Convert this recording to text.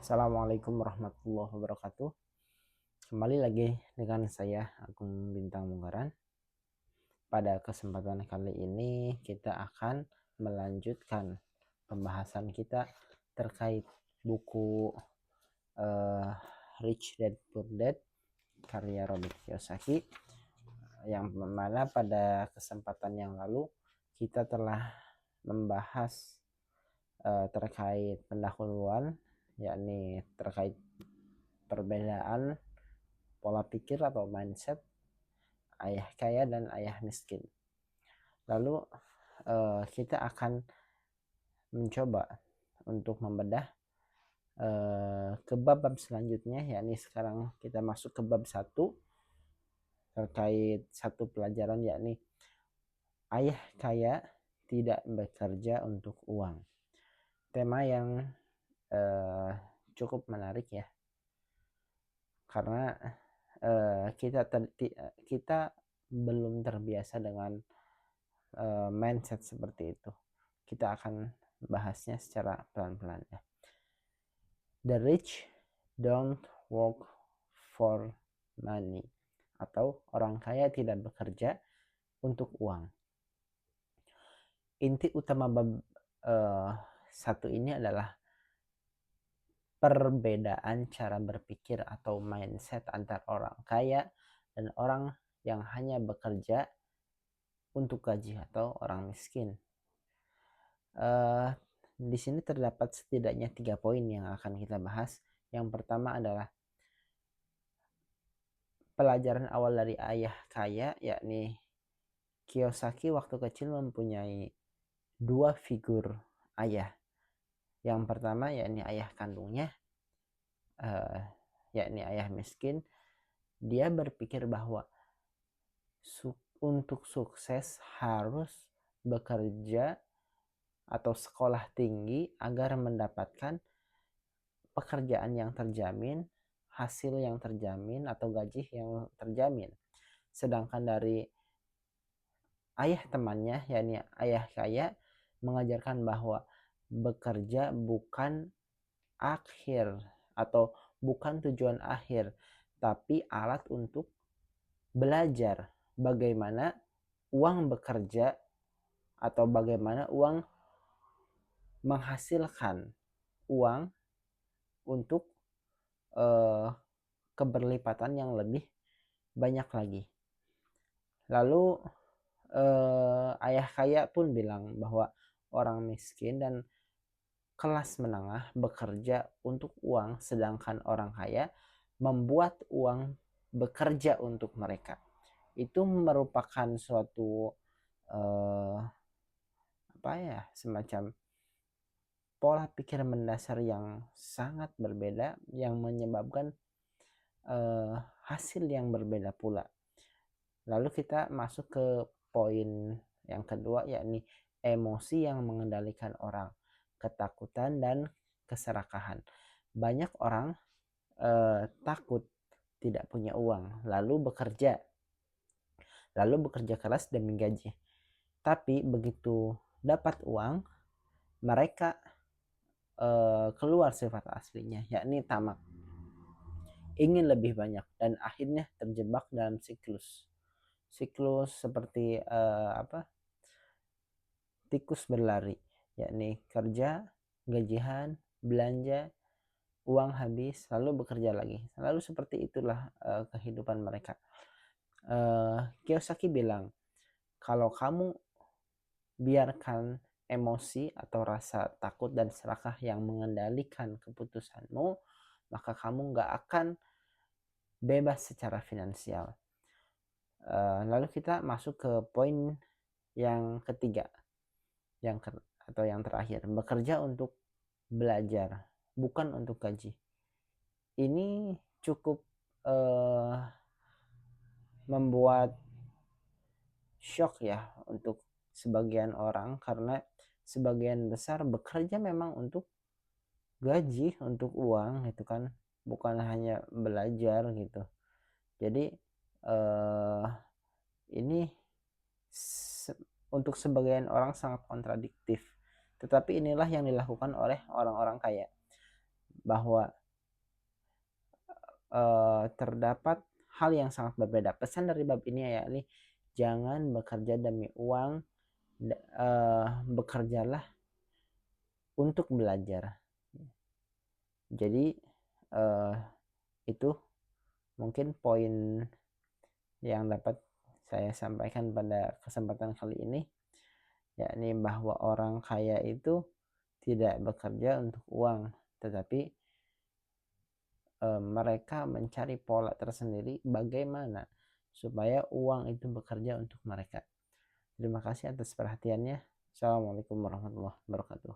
Assalamualaikum warahmatullahi wabarakatuh. Kembali lagi dengan saya Agung Bintang Munggaran. Pada kesempatan kali ini kita akan melanjutkan pembahasan kita terkait buku Rich Dad Poor Dad karya Robert Kiyosaki, yang mana pada kesempatan yang lalu kita telah membahas terkait pendahuluan, yakni terkait perbedaan pola pikir atau mindset ayah kaya dan ayah miskin. Lalu kita akan mencoba untuk membedah ke bab selanjutnya, yakni sekarang kita masuk ke bab 1 terkait satu pelajaran, yakni ayah kaya tidak bekerja untuk uang. Tema yang cukup menarik ya, karena kita belum terbiasa dengan mindset seperti itu. Kita akan bahasnya secara pelan-pelan ya. The rich don't work for money, atau orang kaya tidak bekerja untuk uang. Inti utama bab satu ini adalah perbedaan cara berpikir atau mindset antara orang kaya dan orang yang hanya bekerja untuk gaji atau orang miskin. Di sini terdapat setidaknya 3 poin yang akan kita bahas. Yang pertama adalah pelajaran awal dari ayah kaya, yakni Kiyosaki waktu kecil mempunyai 2 figur ayah. Yang pertama yakni ayah kandungnya, yakni ayah miskin. Dia berpikir bahwa untuk sukses harus bekerja atau sekolah tinggi agar mendapatkan pekerjaan yang terjamin, hasil yang terjamin, atau gaji yang terjamin. Sedangkan dari ayah temannya, yakni ayah kaya, mengajarkan bahwa bekerja bukan akhir atau bukan tujuan akhir, tapi alat untuk belajar bagaimana uang bekerja atau bagaimana uang menghasilkan uang untuk keberlipatan yang lebih banyak lagi. Lalu ayah kaya pun bilang bahwa orang miskin dan kelas menengah bekerja untuk uang, sedangkan orang kaya membuat uang bekerja untuk mereka. Itu merupakan suatu semacam pola pikir mendasar yang sangat berbeda, yang menyebabkan hasil yang berbeda pula. Lalu kita masuk ke poin yang kedua, yakni emosi yang mengendalikan orang, ketakutan dan keserakahan. Banyak orang takut tidak punya uang, lalu bekerja keras demi gaji. Tapi begitu dapat uang, mereka keluar sifat aslinya, yakni tamak, ingin lebih banyak, dan akhirnya terjebak dalam siklus seperti tikus berlari, yakni kerja, gajian, belanja, uang habis, lalu bekerja lagi. Lalu seperti itulah kehidupan mereka. Kiyosaki bilang, kalau kamu biarkan emosi atau rasa takut dan serakah yang mengendalikan keputusanmu, maka kamu gak akan bebas secara finansial. Lalu kita masuk ke poin yang ketiga, atau yang terakhir, bekerja untuk belajar, bukan untuk gaji. Ini cukup membuat shock ya untuk sebagian orang, karena sebagian besar bekerja memang untuk gaji, untuk uang gitu kan, bukan hanya belajar gitu. Jadi ini untuk sebagian orang sangat kontradiktif, tetapi inilah yang dilakukan oleh orang-orang kaya. bahwa terdapat hal yang sangat berbeda. Pesan dari bab ini yakni jangan bekerja demi uang, bekerjalah untuk belajar. Jadi itu mungkin poin yang dapat saya sampaikan pada kesempatan kali ini, yakni bahwa orang kaya itu tidak bekerja untuk uang, tetapi mereka mencari pola tersendiri bagaimana supaya uang itu bekerja untuk mereka. Terima kasih atas perhatiannya. Assalamualaikum warahmatullahi wabarakatuh.